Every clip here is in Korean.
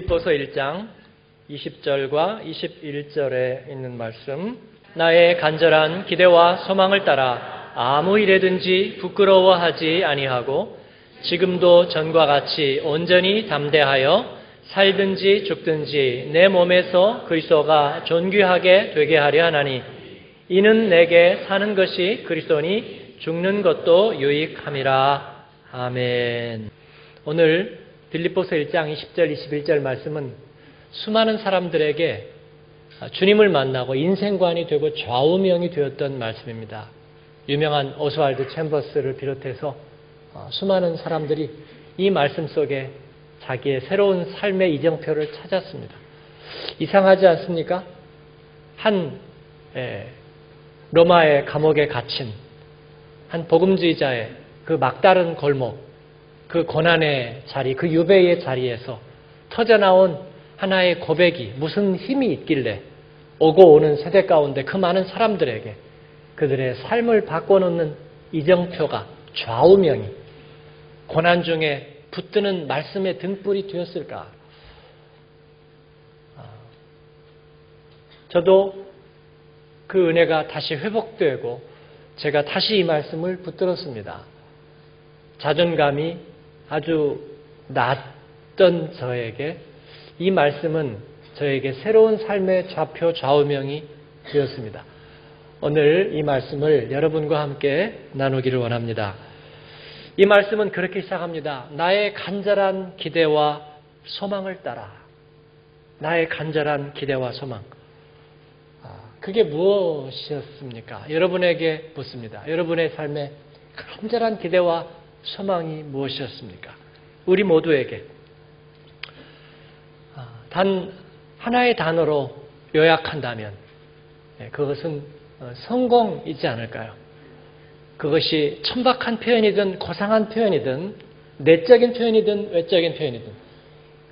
빌립보서 1장 20절과 21절에 있는 말씀. 나의 간절한 기대와 소망을 따라 아무 일에든지 부끄러워하지 아니하고 지금도 전과 같이 온전히 담대하여 살든지 죽든지 내 몸에서 그리스도가 존귀하게 되게 하려 하나니 이는 내게 사는 것이 그리스도니 죽는 것도 유익함이라. 아멘. 오늘 빌립보서 1장 20절 21절 말씀은 수많은 사람들에게 주님을 만나고 인생관이 되고 좌우명이 되었던 말씀입니다. 유명한 오스왈드 챔버스를 비롯해서 수많은 사람들이 이 말씀 속에 자기의 새로운 삶의 이정표를 찾았습니다. 이상하지 않습니까? 한 로마의 감옥에 갇힌 한 복음주의자의 그 막다른 골목, 그 고난의 자리, 그 유배의 자리에서 터져나온 하나의 고백이 무슨 힘이 있길래 오고 오는 세대 가운데 그 많은 사람들에게 그들의 삶을 바꿔놓는 이정표가, 좌우명이 고난 중에 붙드는 말씀의 등불이 되었을까? 저도 그 은혜가 다시 회복되고 제가 다시 이 말씀을 붙들었습니다. 자존감이 아주 낮던 저에게 이 말씀은 저에게 새로운 삶의 좌표 좌우명이 되었습니다. 오늘 이 말씀을 여러분과 함께 나누기를 원합니다. 이 말씀은 그렇게 시작합니다. 나의 간절한 기대와 소망을 따라. 나의 간절한 기대와 소망. 그게 무엇이었습니까? 여러분에게 묻습니다. 여러분의 삶에 간절한 기대와 소망이 무엇이었습니까? 우리 모두에게 단 하나의 단어로 요약한다면 그것은 성공이지 않을까요? 그것이 천박한 표현이든 고상한 표현이든 내적인 표현이든 외적인 표현이든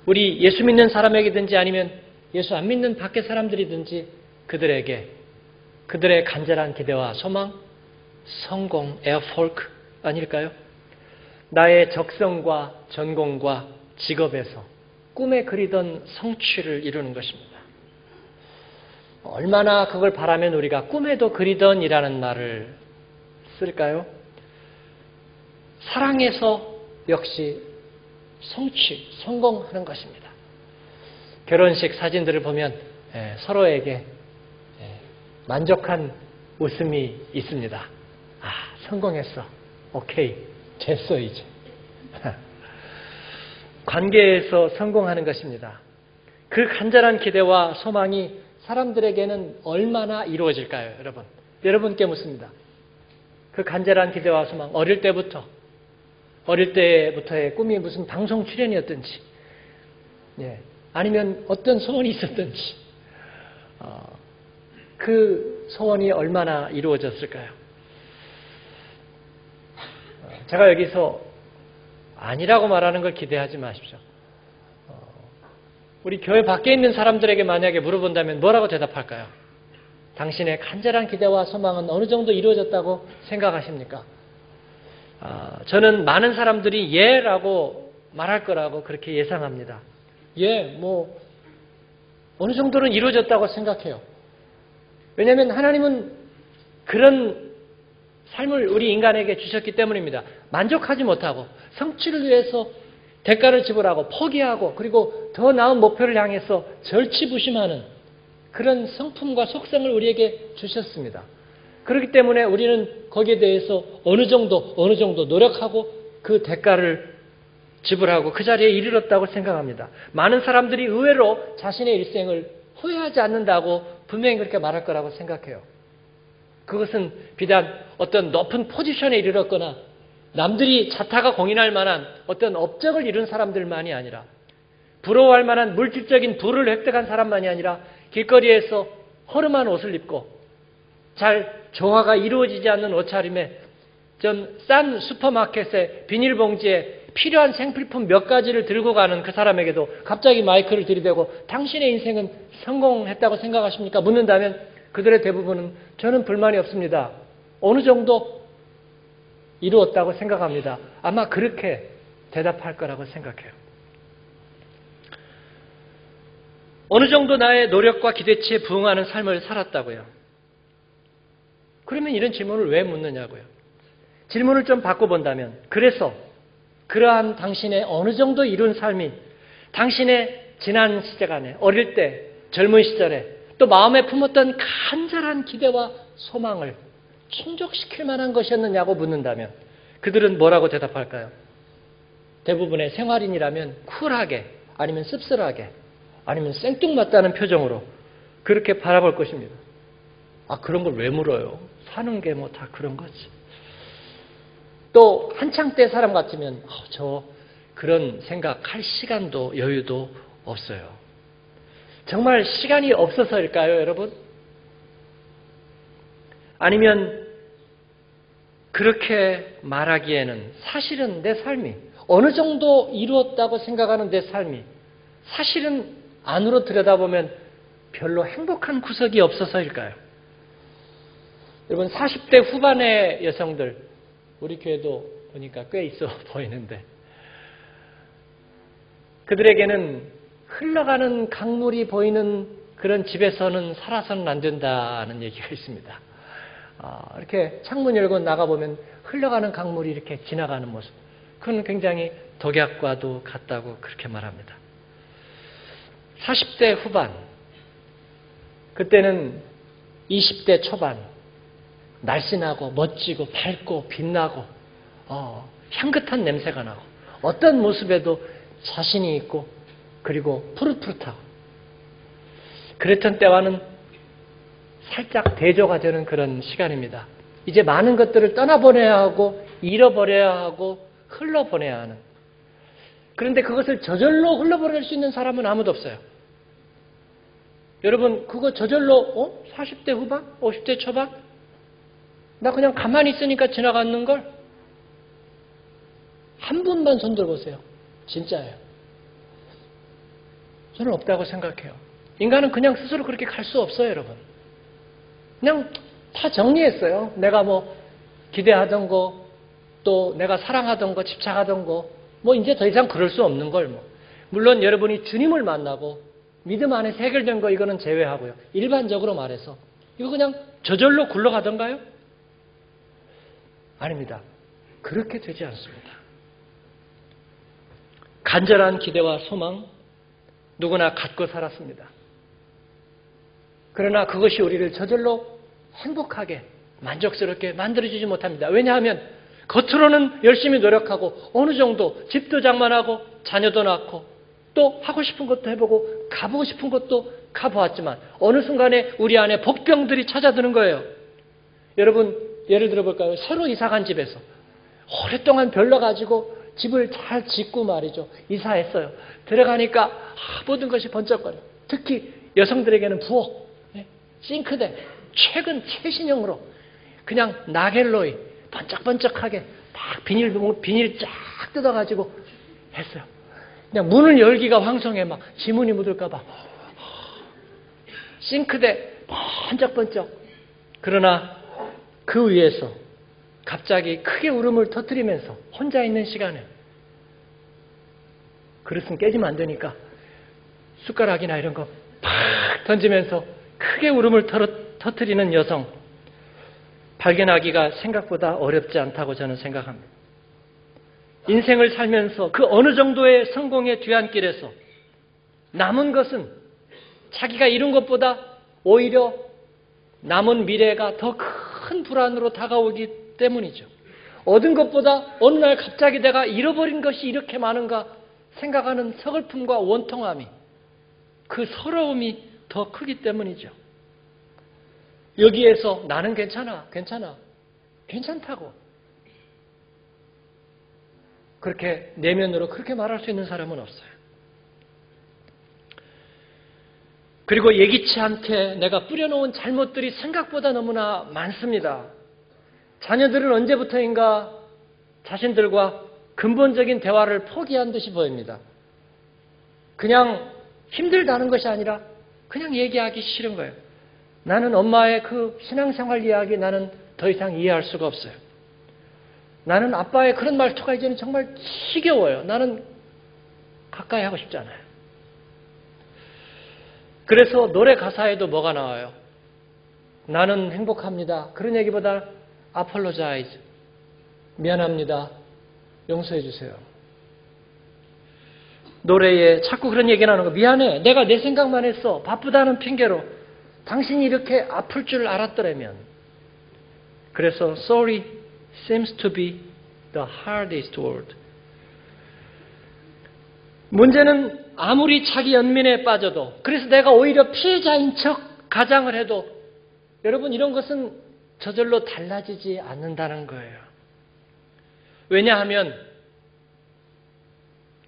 우리 예수 믿는 사람에게든지 아니면 예수 안 믿는 밖의 사람들이든지 그들에게 그들의 간절한 기대와 소망, 성공, 에어폴크 아닐까요? 나의 적성과 전공과 직업에서 꿈에 그리던 성취를 이루는 것입니다. 얼마나 그걸 바라면 우리가 꿈에도 그리던 이라는 말을 쓸까요? 사랑해서 역시 성취, 성공하는 것입니다. 결혼식 사진들을 보면 서로에게 만족한 웃음이 있습니다. 아, 성공했어. 오케이. 됐어, 이제. 관계에서 성공하는 것입니다. 그 간절한 기대와 소망이 사람들에게는 얼마나 이루어질까요, 여러분? 여러분께 묻습니다. 그 간절한 기대와 소망, 어릴 때부터의 꿈이 무슨 방송 출연이었든지, 아니면 어떤 소원이 있었든지, 그 소원이 얼마나 이루어졌을까요? 제가 여기서 아니라고 말하는 걸 기대하지 마십시오. 우리 교회 밖에 있는 사람들에게 만약에 물어본다면 뭐라고 대답할까요? 당신의 간절한 기대와 소망은 어느 정도 이루어졌다고 생각하십니까? 저는 많은 사람들이 예라고 말할 거라고 그렇게 예상합니다. 어느 정도는 이루어졌다고 생각해요. 왜냐하면 하나님은 그런 삶을 우리 인간에게 주셨기 때문입니다. 만족하지 못하고 성취를 위해서 대가를 지불하고 포기하고 그리고 더 나은 목표를 향해서 절치부심하는 그런 성품과 속성을 우리에게 주셨습니다. 그렇기 때문에 우리는 거기에 대해서 어느 정도 노력하고 그 대가를 지불하고 그 자리에 이르렀다고 생각합니다. 많은 사람들이 의외로 자신의 일생을 후회하지 않는다고 분명히 그렇게 말할 거라고 생각해요. 그것은 비단 어떤 높은 포지션에 이르렀거나 남들이 자타가 공인할 만한 어떤 업적을 이룬 사람들만이 아니라 부러워할 만한 물질적인 부를 획득한 사람만이 아니라 길거리에서 허름한 옷을 입고 잘 조화가 이루어지지 않는 옷차림에 좀 싼 슈퍼마켓에 비닐봉지에 필요한 생필품 몇 가지를 들고 가는 그 사람에게도 갑자기 마이크를 들이대고 당신의 인생은 성공했다고 생각하십니까? 묻는다면 그들의 대부분은 저는 불만이 없습니다. 어느 정도 이루었다고 생각합니다. 아마 그렇게 대답할 거라고 생각해요. 어느 정도 나의 노력과 기대치에 부응하는 삶을 살았다고요. 그러면 이런 질문을 왜 묻느냐고요. 질문을 좀 바꿔본다면, 그래서 그러한 당신의 어느 정도 이룬 삶이 당신의 지난 시간에, 어릴 때, 젊은 시절에 또 마음에 품었던 간절한 기대와 소망을 충족시킬 만한 것이었느냐고 묻는다면 그들은 뭐라고 대답할까요? 대부분의 생활인이라면 쿨하게, 아니면 씁쓸하게, 아니면 생뚱맞다는 표정으로 그렇게 바라볼 것입니다. 아, 그런 걸 왜 물어요? 사는 게 뭐 다 그런 거지. 또 한창 때 사람 같으면 저 그런 생각할 시간도 여유도 없어요. 정말 시간이 없어서일까요, 여러분? 아니면 그렇게 말하기에는 사실은 내 삶이 어느 정도 이루었다고 생각하는 내 삶이 사실은 안으로 들여다보면 별로 행복한 구석이 없어서일까요? 여러분, 40대 후반의 여성들, 우리 교회도 보니까 꽤 있어 보이는데, 그들에게는 흘러가는 강물이 보이는 그런 집에서는 살아서는 안 된다는 얘기가 있습니다. 이렇게 창문 열고 나가보면 흘러가는 강물이 이렇게 지나가는 모습, 그건 굉장히 독약과도 같다고 그렇게 말합니다. 40대 후반, 그때는 20대 초반, 날씬하고 멋지고 밝고 빛나고 향긋한 냄새가 나고 어떤 모습에도 자신이 있고 그리고 푸릇푸릇하고, 그랬던 때와는 살짝 대조가 되는 그런 시간입니다. 이제 많은 것들을 떠나보내야 하고 잃어버려야 하고 흘러보내야 하는, 그런데 그것을 저절로 흘러보낼 수 있는 사람은 아무도 없어요. 여러분, 그거 저절로 40대 후반? 50대 초반? 나 그냥 가만히 있으니까 지나가는 걸? 한 분만 손 들어보세요. 진짜예요. 저는 없다고 생각해요. 인간은 그냥 스스로 그렇게 갈 수 없어요, 여러분. 그냥 다 정리했어요. 내가 뭐 기대하던 거, 또 내가 사랑하던 거, 집착하던 거, 뭐 이제 더 이상 그럴 수 없는 걸 뭐. 물론 여러분이 주님을 만나고 믿음 안에서 해결된 거 이거는 제외하고요. 일반적으로 말해서 이거 그냥 저절로 굴러가던가요? 아닙니다. 그렇게 되지 않습니다. 간절한 기대와 소망, 누구나 갖고 살았습니다. 그러나 그것이 우리를 저절로 행복하게, 만족스럽게 만들어주지 못합니다. 왜냐하면 겉으로는 열심히 노력하고 어느 정도 집도 장만하고 자녀도 낳고 또 하고 싶은 것도 해보고 가보고 싶은 것도 가보았지만 어느 순간에 우리 안에 복병들이 찾아드는 거예요. 여러분, 예를 들어볼까요? 새로 이사간 집에서 오랫동안 별러가지고 집을 잘 짓고 말이죠. 이사했어요. 들어가니까 모든 것이 번쩍거려. 특히 여성들에게는 부엌, 싱크대, 최신형으로 그냥 나겔로이 번쩍번쩍하게 딱 비닐 쫙 뜯어가지고 했어요. 그냥 문을 열기가 황송해. 막 지문이 묻을까봐. 싱크대 번쩍번쩍. 그러나 그 위에서 갑자기 크게 울음을 터뜨리면서 혼자 있는 시간에 그릇은 깨지면 안 되니까 숟가락이나 이런 거 팍 던지면서 크게 울음을 터뜨리는 여성, 발견하기가 생각보다 어렵지 않다고 저는 생각합니다. 인생을 살면서 그 어느 정도의 성공의 뒤안길에서 남은 것은 자기가 이룬 것보다 오히려 남은 미래가 더 큰 불안으로 다가오기 때문이죠. 얻은 것보다 어느 날 갑자기 내가 잃어버린 것이 이렇게 많은가 생각하는 서글픔과 원통함이, 그 서러움이 더 크기 때문이죠. 여기에서 나는 괜찮다고 그렇게 내면으로 그렇게 말할 수 있는 사람은 없어요. 그리고 예기치 않게 내가 뿌려놓은 잘못들이 생각보다 너무나 많습니다. 자녀들은 언제부터인가 자신들과 근본적인 대화를 포기한 듯이 보입니다. 그냥 힘들다는 것이 아니라 그냥 얘기하기 싫은 거예요. 나는 엄마의 그 신앙생활 이야기 나는 더 이상 이해할 수가 없어요. 나는 아빠의 그런 말투가 이제는 정말 지겨워요. 나는 가까이 하고 싶지 않아요. 그래서 노래 가사에도 뭐가 나와요? 나는 행복합니다. 그런 얘기보다 apologize. 미안합니다. 용서해 주세요. 노래에 자꾸 그런 얘기 나오는 거. 미안해. 내가 내 생각만 했어. 바쁘다는 핑계로. 당신이 이렇게 아플 줄 알았더라면. 그래서 sorry seems to be the hardest word. 문제는 아무리 자기 연민에 빠져도, 그래서 내가 오히려 피해자인 척 가장을 해도 여러분 이런 것은 저절로 달라지지 않는다는 거예요. 왜냐하면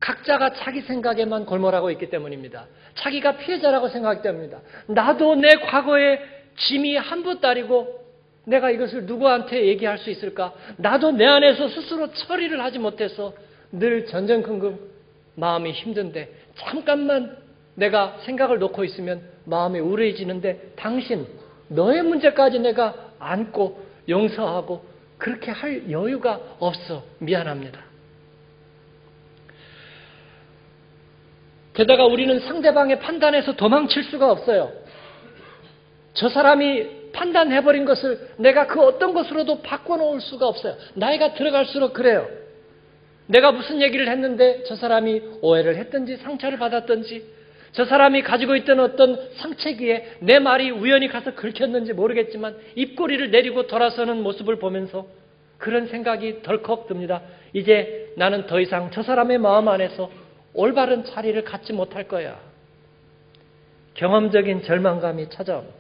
각자가 자기 생각에만 골몰하고 있기 때문입니다. 자기가 피해자라고 생각하기 때문입니다. 나도 내 과거의 짐이 한부 따리고 내가 이것을 누구한테 얘기할 수 있을까? 나도 내 안에서 스스로 처리를 하지 못해서 늘 전전긍긍 마음이 힘든데 잠깐만 내가 생각을 놓고 있으면 마음이 우울해지는데 당신, 너의 문제까지 내가 안고 용서하고 그렇게 할 여유가 없어. 미안합니다. 게다가 우리는 상대방의 판단에서 도망칠 수가 없어요. 저 사람이 판단해버린 것을 내가 그 어떤 것으로도 바꿔놓을 수가 없어요. 나이가 들어갈수록 그래요. 내가 무슨 얘기를 했는데 저 사람이 오해를 했든지 상처를 받았든지 저 사람이 가지고 있던 어떤 상체기에 내 말이 우연히 가서 긁혔는지 모르겠지만 입꼬리를 내리고 돌아서는 모습을 보면서 그런 생각이 덜컥 듭니다. 이제 나는 더 이상 저 사람의 마음 안에서 올바른 자리를 갖지 못할 거야. 경험적인 절망감이 찾아옵니다.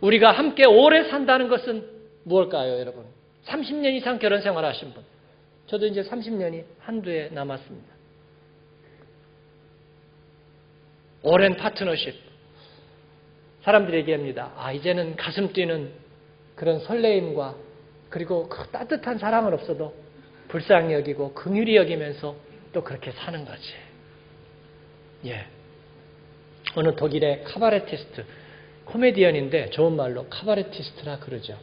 우리가 함께 오래 산다는 것은 무엇일까요, 여러분? 30년 이상 결혼 생활하신 분. 저도 이제 30년이 한두해 남았습니다. 오랜 파트너십. 사람들이 얘기합니다. 이제는 가슴 뛰는 그런 설레임과 그리고 그 따뜻한 사랑은 없어도 불쌍히 여기고 긍휼히 여기면서 또 그렇게 사는 거지. 예. 어느 독일의 카바레티스트, 코미디언인데 좋은 말로 카바레티스트라 그러죠.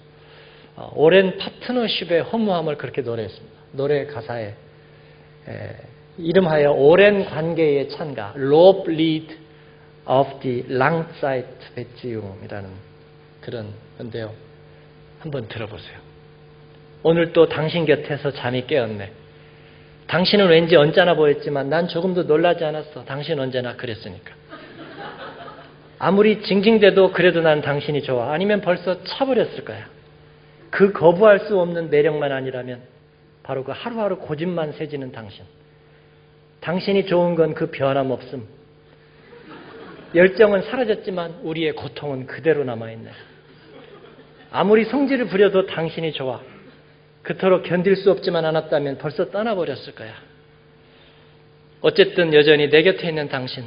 오랜 파트너십의 허무함을 그렇게 노래했습니다. 노래 가사에 이름하여 오랜 관계의 찬가 Lob Lied auf die Langzeitbeziehung이라는 그런 건데요. 한번 들어보세요. 오늘 또 당신 곁에서 잠이 깨었네. 당신은 왠지 언짢아 보였지만 난 조금도 놀라지 않았어. 당신 언제나 그랬으니까. 아무리 징징대도 그래도 난 당신이 좋아. 아니면 벌써 차버렸을 거야. 그 거부할 수 없는 매력만 아니라면 바로 그 하루하루 고집만 세지는 당신. 당신이 좋은 건 그 변함없음. 열정은 사라졌지만 우리의 고통은 그대로 남아있네. 아무리 성질을 부려도 당신이 좋아. 그토록 견딜 수 없지만 않았다면 벌써 떠나버렸을 거야. 어쨌든 여전히 내 곁에 있는 당신.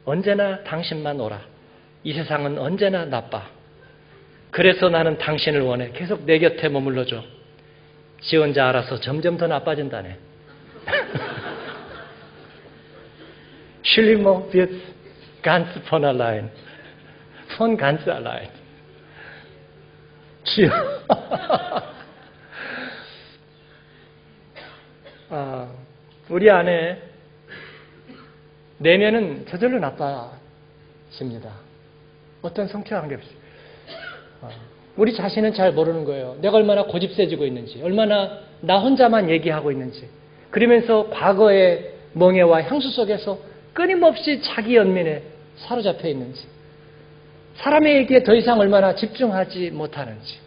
언제나 당신만 오라. 이 세상은 언제나 나빠. 그래서 나는 당신을 원해. 계속 내 곁에 머물러줘. 지 혼자 알아서 점점 더 나빠진다네. Schlimmer wird ganz von allein. Von ganz allein. 우리 안에 내면은 저절로 나빠집니다. 어떤 성취와 관계없이. 우리 자신은 잘 모르는 거예요. 내가 얼마나 고집세지고 있는지, 얼마나 나 혼자만 얘기하고 있는지. 그러면서 과거의 멍해와 향수 속에서 끊임없이 자기 연민에 사로잡혀 있는지, 사람의 얘기에 더 이상 얼마나 집중하지 못하는지.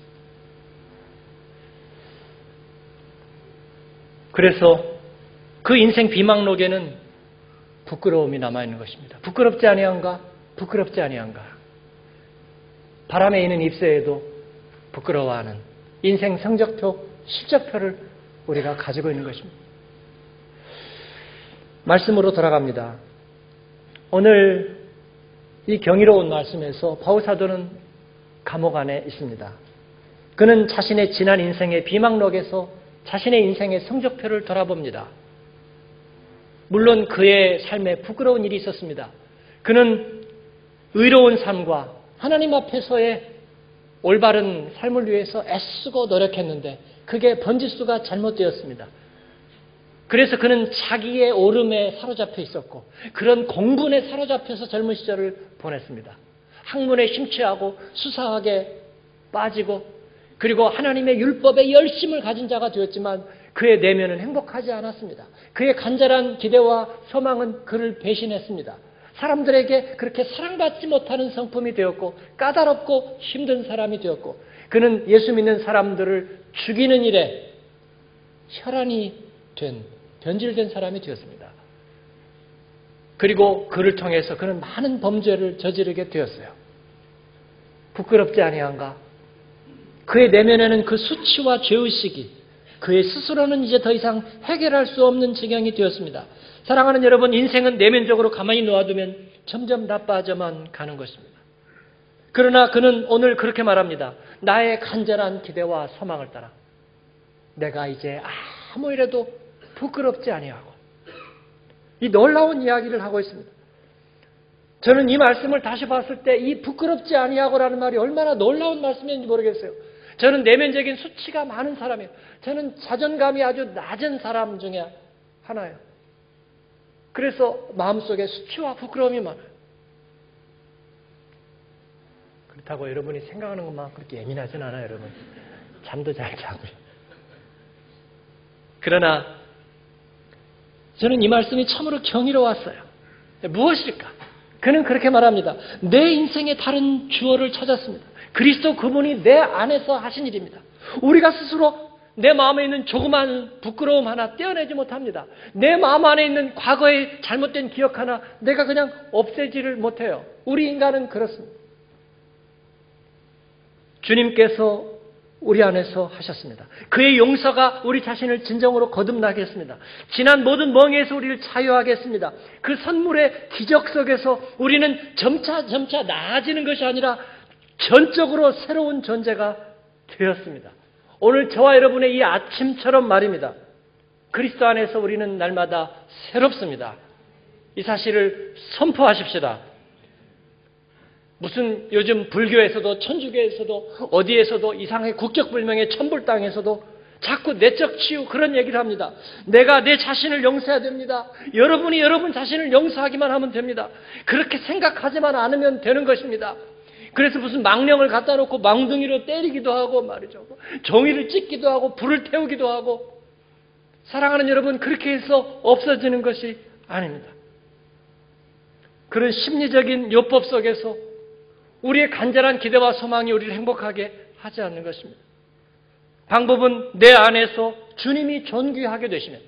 그래서 그 인생 비망록에는 부끄러움이 남아있는 것입니다. 부끄럽지 아니한가? 부끄럽지 아니한가? 바람에 있는 잎새에도 부끄러워하는 인생 성적표, 실적표를 우리가 가지고 있는 것입니다. 말씀으로 돌아갑니다. 오늘 이 경이로운 말씀에서 바울 사도는 감옥 안에 있습니다. 그는 자신의 지난 인생의 비망록에서 자신의 인생의 성적표를 돌아봅니다. 물론 그의 삶에 부끄러운 일이 있었습니다. 그는 의로운 삶과 하나님 앞에서의 올바른 삶을 위해서 애쓰고 노력했는데 그게 번지수가 잘못되었습니다. 그래서 그는 자기의 오름에 사로잡혀 있었고 그런 공분에 사로잡혀서 젊은 시절을 보냈습니다. 학문에 심취하고 수사학에 빠지고 그리고 하나님의 율법에 열심을 가진 자가 되었지만 그의 내면은 행복하지 않았습니다. 그의 간절한 기대와 소망은 그를 배신했습니다. 사람들에게 그렇게 사랑받지 못하는 성품이 되었고 까다롭고 힘든 사람이 되었고 그는 예수 믿는 사람들을 죽이는 일에 혈안이 된 변질된 사람이 되었습니다. 그리고 그를 통해서 그는 많은 범죄를 저지르게 되었어요. 부끄럽지 아니한가? 그의 내면에는 그 수치와 죄의식이 그의 스스로는 이제 더 이상 해결할 수 없는 지경이 되었습니다. 사랑하는 여러분, 인생은 내면적으로 가만히 놓아두면 점점 나빠져만 가는 것입니다. 그러나 그는 오늘 그렇게 말합니다. 나의 간절한 기대와 소망을 따라 내가 이제 아무 일에도 부끄럽지 아니하고 이 놀라운 이야기를 하고 있습니다. 저는 이 말씀을 다시 봤을 때 이 부끄럽지 아니하고라는 말이 얼마나 놀라운 말씀인지 모르겠어요. 저는 내면적인 수치가 많은 사람이에요. 저는 자존감이 아주 낮은 사람 중에 하나예요. 그래서 마음속에 수치와 부끄러움이 많아요. 그렇다고 여러분이 생각하는 것만 그렇게 예민하진 않아요, 여러분. 잠도 잘 자고요. 그러나 저는 이 말씀이 참으로 경이로웠어요. 무엇일까? 그는 그렇게 말합니다. 내 인생의 다른 주어를 찾았습니다. 그리스도 그분이 내 안에서 하신 일입니다. 우리가 스스로 내 마음에 있는 조그만 부끄러움 하나 떼어내지 못합니다. 내 마음 안에 있는 과거의 잘못된 기억 하나 내가 그냥 없애지를 못해요. 우리 인간은 그렇습니다. 주님께서 우리 안에서 하셨습니다. 그의 용서가 우리 자신을 진정으로 거듭나게 했습니다. 지난 모든 멍에서 우리를 자유하게 했습니다. 그 선물의 기적 속에서 우리는 점차 나아지는 것이 아니라 전적으로 새로운 존재가 되었습니다. 오늘 저와 여러분의 이 아침처럼 말입니다. 그리스도 안에서 우리는 날마다 새롭습니다. 이 사실을 선포하십시다. 무슨 요즘 불교에서도 천주교에서도 어디에서도 이상의 국적불명의 천불 땅에서도 자꾸 내적 치유 그런 얘기를 합니다. 내가 내 자신을 용서해야 됩니다. 여러분이 여러분 자신을 용서하기만 하면 됩니다. 그렇게 생각하지만 않으면 되는 것입니다. 그래서 무슨 망령을 갖다 놓고 망둥이로 때리기도 하고 말이죠. 종이를 찢기도 하고 불을 태우기도 하고 사랑하는 여러분 그렇게 해서 없어지는 것이 아닙니다. 그런 심리적인 요법 속에서 우리의 간절한 기대와 소망이 우리를 행복하게 하지 않는 것입니다. 방법은 내 안에서 주님이 존귀하게 되시면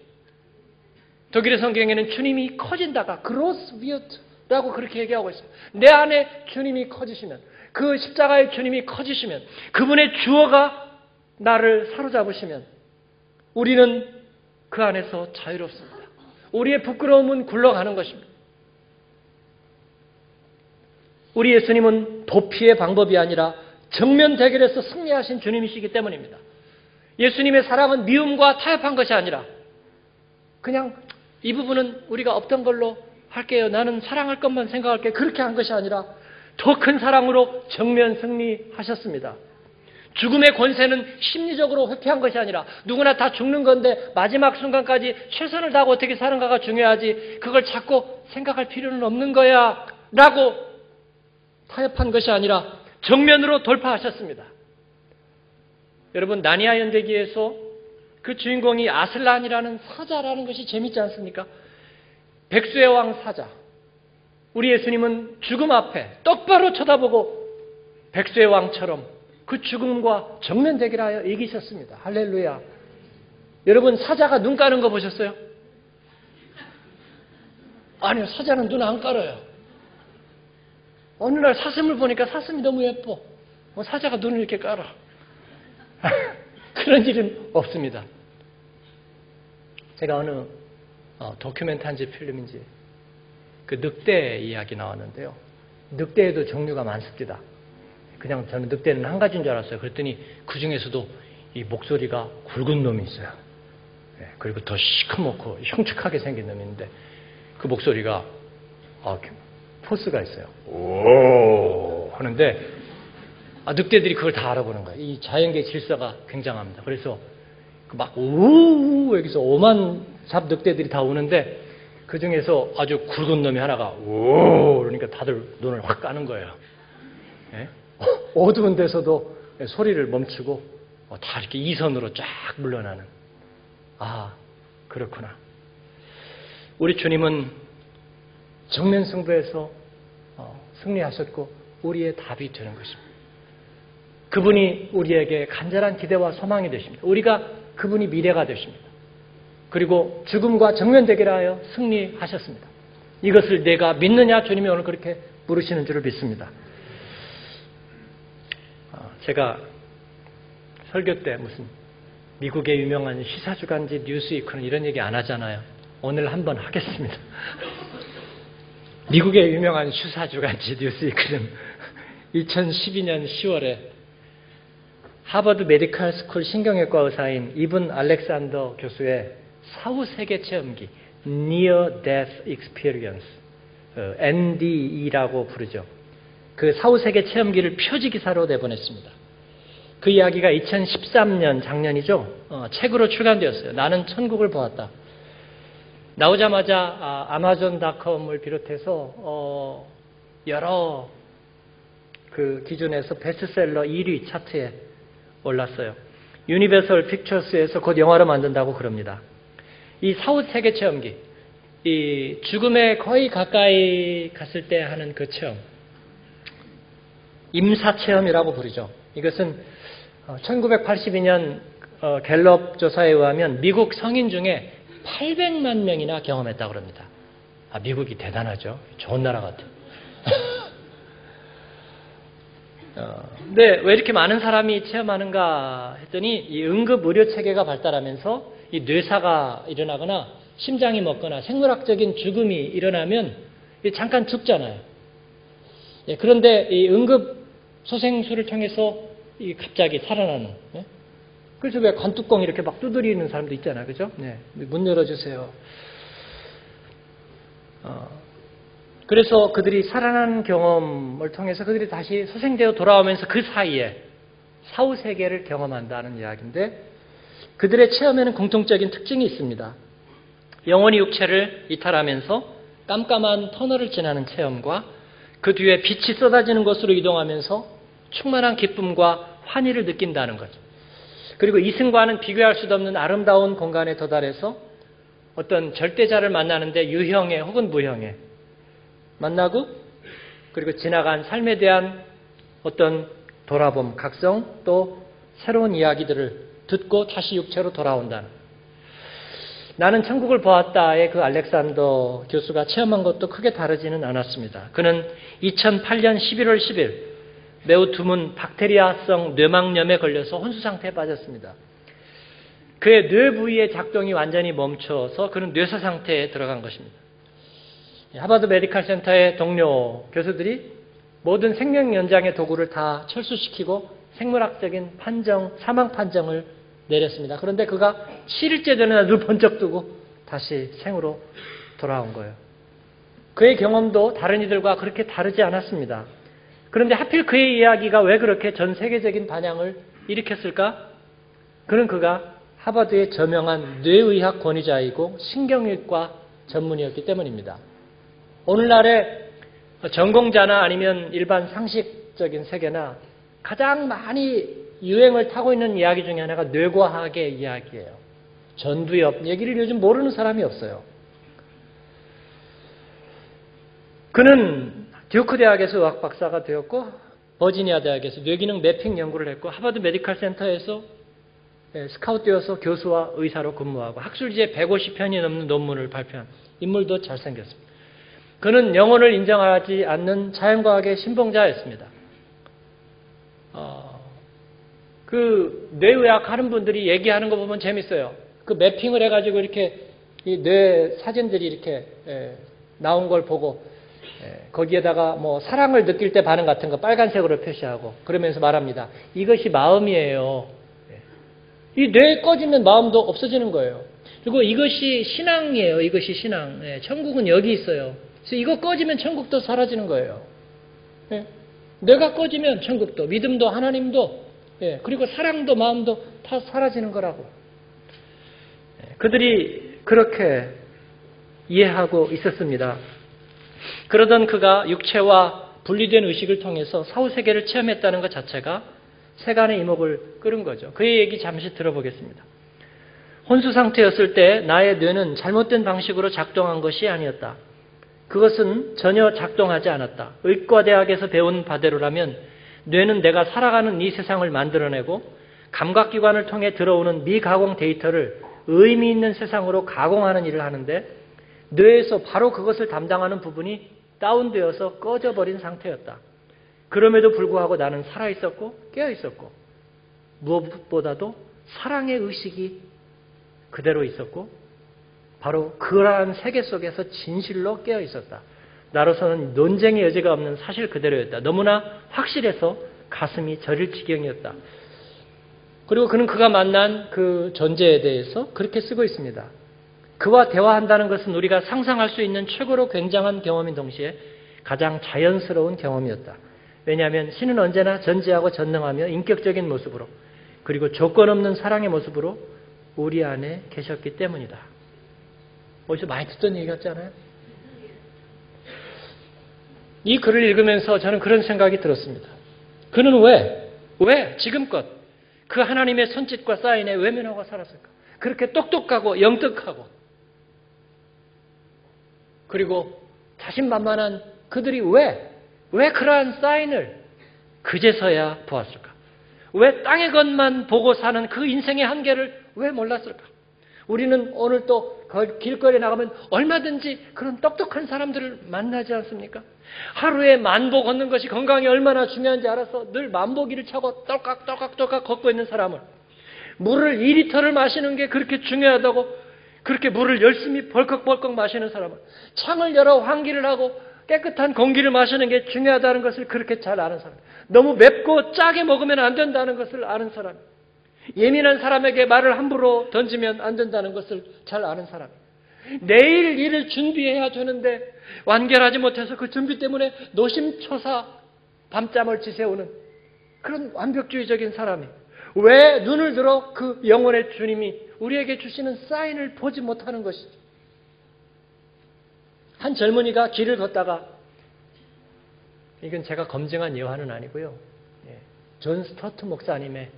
독일의 성경에는 주님이 커진다가 gross wird라고 그렇게 얘기하고 있어요. 내 안에 주님이 커지시면 그 십자가의 주님이 커지시면 그분의 주어가 나를 사로잡으시면 우리는 그 안에서 자유롭습니다. 우리의 부끄러움은 굴러가는 것입니다. 우리 예수님은 도피의 방법이 아니라 정면 대결에서 승리하신 주님이시기 때문입니다. 예수님의 사랑은 미움과 타협한 것이 아니라 그냥 이 부분은 우리가 없던 걸로 할게요. 나는 사랑할 것만 생각할게요. 그렇게 한 것이 아니라 더 큰 사랑으로 정면 승리하셨습니다. 죽음의 권세는 심리적으로 회피한 것이 아니라 누구나 다 죽는 건데 마지막 순간까지 최선을 다하고 어떻게 사는가가 중요하지 그걸 자꾸 생각할 필요는 없는 거야 라고 타협한 것이 아니라 정면으로 돌파하셨습니다. 여러분 나니아 연대기에서 그 주인공이 아슬란이라는 사자라는 것이 재밌지 않습니까? 백수의 왕 사자. 우리 예수님은 죽음 앞에 똑바로 쳐다보고 백수의 왕처럼 그 죽음과 정면 대결하여 이기셨습니다. 할렐루야. 여러분 사자가 눈 까는 거 보셨어요? 아니요. 사자는 눈 안 깔아요. 어느 날 사슴을 보니까 사슴이 너무 예뻐. 사자가 눈을 이렇게 깔아. 그런 일은 없습니다. 제가 어느 다큐멘터리 필름인지 그 늑대 이야기 나왔는데요. 늑대에도 종류가 많습니다. 그냥 저는 늑대는 한 가지인 줄 알았어요. 그랬더니 그 중에서도 이 목소리가 굵은 놈이 있어요. 그리고 더 시커멓고 흉측하게 생긴 놈이 있는데 그 목소리가 포스가 있어요. 오 하는데 늑대들이 그걸 다 알아보는 거예요. 이 자연계 질서가 굉장합니다. 그래서 막 우 여기서 오만 늑대들이 다 오는데 그 중에서 아주 굵은 놈이 하나가 오 그러니까 다들 눈을 확 까는 거예요. 예? 어두운 데서도 소리를 멈추고 다 이렇게 이선으로 쫙 물러나는. 아 그렇구나. 우리 주님은 정면 승부에서 승리하셨고 우리의 답이 되는 것입니다. 그분이 우리에게 간절한 기대와 소망이 되십니다. 우리가 그분이 미래가 되십니다. 그리고 죽음과 정면 대결하여 승리하셨습니다. 이것을 내가 믿느냐? 주님이 오늘 그렇게 물으시는 줄을 믿습니다. 제가 설교 때 무슨 미국의 유명한 시사주간지 뉴스위크는 이런 얘기 안 하잖아요. 오늘 한번 하겠습니다. 미국의 유명한 시사주간지 뉴스위크는 2012년 10월에 하버드 메디컬 스쿨 신경외과 의사인 이븐 알렉산더 교수의 사후세계 체험기 Near Death Experience NDE라고 부르죠. 그 사후세계 체험기를 표지기사로 내보냈습니다. 그 이야기가 2013년 작년이죠. 책으로 출간되었어요. 나는 천국을 보았다. 나오자마자 아마존닷컴을 비롯해서 여러 그 기준에서 베스트셀러 1위 차트에 올랐어요. 유니버설 픽처스에서 곧 영화로 만든다고 그럽니다. 이 사후세계 체험기, 이 죽음에 거의 가까이 갔을 때 하는 그 체험, 임사체험이라고 부르죠. 이것은 1982년 갤럽 조사에 의하면 미국 성인 중에 800만 명이나 경험했다고 합니다. 미국이 대단하죠. 좋은 나라 같아요. 근데 왜 이렇게 많은 사람이 체험하는가 했더니 이 응급 의료 체계가 발달하면서 이 뇌사가 일어나거나 심장이 멎거나 생물학적인 죽음이 일어나면 잠깐 죽잖아요. 그런데 이 응급 소생술을 통해서 갑자기 살아나는. 그래서 왜 관뚜껑 이렇게 막 두드리는 사람도 있잖아요. 그죠? 문 열어주세요. 그래서 그들이 살아나는 경험을 통해서 그들이 다시 소생되어 돌아오면서 그 사이에 사후세계를 경험한다는 이야기인데 그들의 체험에는 공통적인 특징이 있습니다. 영혼이 육체를 이탈하면서 깜깜한 터널을 지나는 체험과 그 뒤에 빛이 쏟아지는 곳으로 이동하면서 충만한 기쁨과 환희를 느낀다는 거죠. 그리고 이승과는 비교할 수도 없는 아름다운 공간에 도달해서 어떤 절대자를 만나는데 유형에 혹은 무형에 만나고 그리고 지나간 삶에 대한 어떤 돌아봄, 각성 또 새로운 이야기들을 듣고 다시 육체로 돌아온다는. 나는 천국을 보았다의 그 알렉산더 교수가 체험한 것도 크게 다르지는 않았습니다. 그는 2008년 11월 10일 매우 드문 박테리아성 뇌막염에 걸려서 혼수 상태에 빠졌습니다. 그의 뇌 부위의 작동이 완전히 멈춰서 그는 뇌사 상태에 들어간 것입니다. 하버드 메디컬 센터의 동료 교수들이 모든 생명 연장의 도구를 다 철수시키고 생물학적인 판정, 사망 판정을 내렸습니다. 그런데 그가 7일째 되는 날 눈을 번쩍 뜨고 다시 생으로 돌아온 거예요. 그의 경험도 다른 이들과 그렇게 다르지 않았습니다. 그런데 하필 그의 이야기가 왜 그렇게 전 세계적인 반향을 일으켰을까? 그가 하버드의 저명한 뇌의학 권위자이고 신경외과 전문의였기 때문입니다. 오늘날의 전공자나 아니면 일반 상식적인 세계나 가장 많이 유행을 타고 있는 이야기 중에 하나가 뇌과학의 이야기예요. 전두엽 얘기를 요즘 모르는 사람이 없어요. 그는 듀크 대학에서 의학 박사가 되었고 버지니아 대학에서 뇌기능 매핑 연구를 했고 하버드 메디컬 센터에서 스카웃되어서 교수와 의사로 근무하고 학술지에 150편이 넘는 논문을 발표한 인물도 잘생겼습니다. 그는 영혼을 인정하지 않는 자연과학의 신봉자였습니다. 그 뇌의학 하는 분들이 얘기하는 거 보면 재밌어요. 그 매핑을 해가지고 이렇게 이 뇌 사진들이 이렇게 나온 걸 보고 거기에다가 뭐 사랑을 느낄 때 반응 같은 거 빨간색으로 표시하고 그러면서 말합니다. 이것이 마음이에요. 이 뇌 꺼지면 마음도 없어지는 거예요. 그리고 이것이 신앙이에요. 이것이 신앙. 천국은 여기 있어요. 그래서 이거 꺼지면 천국도 사라지는 거예요. 뇌가 꺼지면 천국도, 믿음도, 하나님도, 그리고 사랑도, 마음도 다 사라지는 거라고. 그들이 그렇게 이해하고 있었습니다. 그러던 그가 육체와 분리된 의식을 통해서 사후세계를 체험했다는 것 자체가 세간의 이목을 끌은 거죠. 그의 얘기 잠시 들어보겠습니다. 혼수 상태였을 때 나의 뇌는 잘못된 방식으로 작동한 것이 아니었다. 그것은 전혀 작동하지 않았다. 의과대학에서 배운 바대로라면 뇌는 내가 살아가는 이 세상을 만들어내고 감각기관을 통해 들어오는 미가공 데이터를 의미 있는 세상으로 가공하는 일을 하는데 뇌에서 바로 그것을 담당하는 부분이 다운되어서 꺼져버린 상태였다. 그럼에도 불구하고 나는 살아있었고 깨어있었고 무엇보다도 사랑의 의식이 그대로 있었고 바로 그러한 세계 속에서 진실로 깨어있었다. 나로서는 논쟁의 여지가 없는 사실 그대로였다. 너무나 확실해서 가슴이 저릴 지경이었다. 그리고 그는 그가 만난 그 존재에 대해서 그렇게 쓰고 있습니다. 그와 대화한다는 것은 우리가 상상할 수 있는 최고로 굉장한 경험인 동시에 가장 자연스러운 경험이었다. 왜냐하면 신은 언제나 전지하고 전능하며 인격적인 모습으로 그리고 조건 없는 사랑의 모습으로 우리 안에 계셨기 때문이다. 어디서 많이 듣던 얘기 같잖아요. 이 글을 읽으면서 저는 그런 생각이 들었습니다. 그는 왜 지금껏 그 하나님의 손짓과 사인에 외면하고 살았을까? 그렇게 똑똑하고 영특하고 그리고 자신만만한 그들이 왜 그러한 사인을 그제서야 보았을까? 왜 땅의 것만 보고 사는 그 인생의 한계를 왜 몰랐을까? 우리는 오늘 또 길거리에 나가면 얼마든지 그런 똑똑한 사람들을 만나지 않습니까? 하루에 만보 걷는 것이 건강에 얼마나 중요한지 알아서 늘 만보기를 차고 떨깍떨깍 걷고 있는 사람을 물을 2리터를 마시는 게 그렇게 중요하다고 그렇게 물을 열심히 벌컥벌컥 마시는 사람을 창을 열어 환기를 하고 깨끗한 공기를 마시는 게 중요하다는 것을 그렇게 잘 아는 사람 너무 맵고 짜게 먹으면 안 된다는 것을 아는 사람 예민한 사람에게 말을 함부로 던지면 안 된다는 것을 잘 아는 사람 내일 일을 준비해야 되는데 완결하지 못해서 그 준비 때문에 노심초사 밤잠을 지새우는 그런 완벽주의적인 사람이 왜 눈을 들어 그 영혼의 주님이 우리에게 주시는 사인을 보지 못하는 것이죠. 한 젊은이가 길을 걷다가 이건 제가 검증한 예화는 아니고요. 존 스토트 목사님의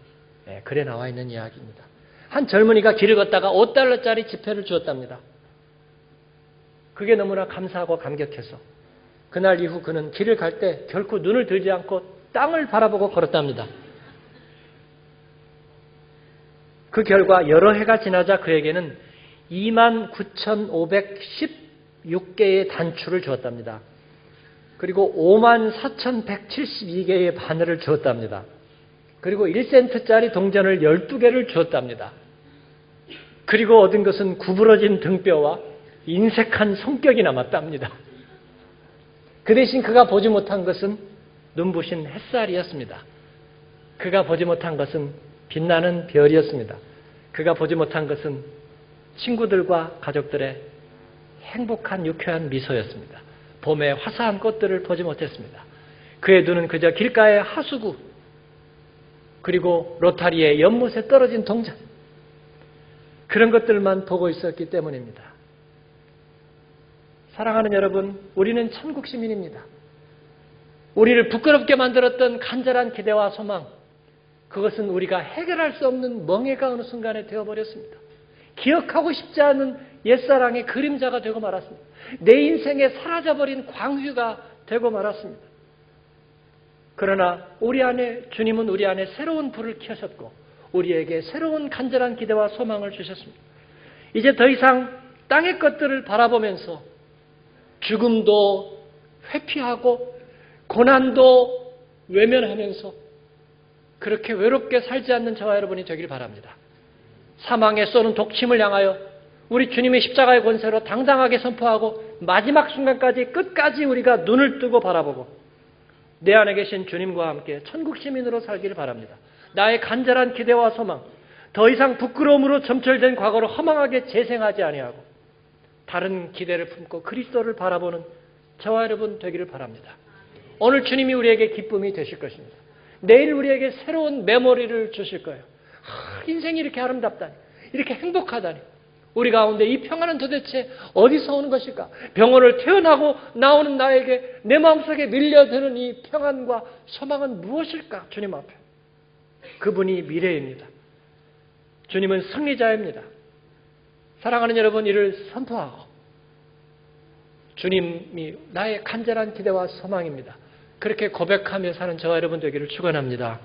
글에 나와 있는 이야기입니다. 한 젊은이가 길을 걷다가 5달러짜리 지폐를 주었답니다. 그게 너무나 감사하고 감격해서 그날 이후 그는 길을 갈 때 결코 눈을 들지 않고 땅을 바라보고 걸었답니다. 그 결과 여러 해가 지나자 그에게는 29,516개의 단추를 주었답니다. 그리고 54,172개의 바늘을 주었답니다. 그리고 1센트짜리 동전을 12개를 주었답니다. 그리고 얻은 것은 구부러진 등뼈와 인색한 성격이 남았답니다. 그 대신 그가 보지 못한 것은 눈부신 햇살이었습니다. 그가 보지 못한 것은 빛나는 별이었습니다. 그가 보지 못한 것은 친구들과 가족들의 행복한 유쾌한 미소였습니다. 봄의 화사한 꽃들을 보지 못했습니다. 그의 눈은 그저 길가의 하수구 그리고 로타리의 연못에 떨어진 동전 그런 것들만 보고 있었기 때문입니다. 사랑하는 여러분, 우리는 천국 시민입니다. 우리를 부끄럽게 만들었던 간절한 기대와 소망 그것은 우리가 해결할 수 없는 멍해가 어느 순간에 되어버렸습니다. 기억하고 싶지 않은 옛사랑의 그림자가 되고 말았습니다. 내 인생에 사라져버린 광휴가 되고 말았습니다. 그러나 우리 안에 주님은 우리 안에 새로운 불을 켜셨고 우리에게 새로운 간절한 기대와 소망을 주셨습니다. 이제 더 이상 땅의 것들을 바라보면서 죽음도 회피하고 고난도 외면하면서 그렇게 외롭게 살지 않는 저와 여러분이 되길 바랍니다. 사망에 쏘는 독침을 향하여 우리 주님의 십자가의 권세로 당당하게 선포하고 마지막 순간까지 끝까지 우리가 눈을 뜨고 바라보고 내 안에 계신 주님과 함께 천국 시민으로 살기를 바랍니다. 나의 간절한 기대와 소망, 더 이상 부끄러움으로 점철된 과거를 허망하게 재생하지 아니하고 다른 기대를 품고 그리스도를 바라보는 저와 여러분 되기를 바랍니다. 오늘 주님이 우리에게 기쁨이 되실 것입니다. 내일 우리에게 새로운 메모리를 주실 거예요. 인생이 이렇게 아름답다니, 이렇게 행복하다니, 우리 가운데 이 평안은 도대체 어디서 오는 것일까? 병원을 태어나고 나오는 나에게 내 마음속에 밀려드는 이 평안과 소망은 무엇일까? 주님 앞에. 그분이 미래입니다. 주님은 승리자입니다. 사랑하는 여러분, 이를 선포하고 주님이 나의 간절한 기대와 소망입니다. 그렇게 고백하며 사는 저와 여러분 되기를 축원합니다.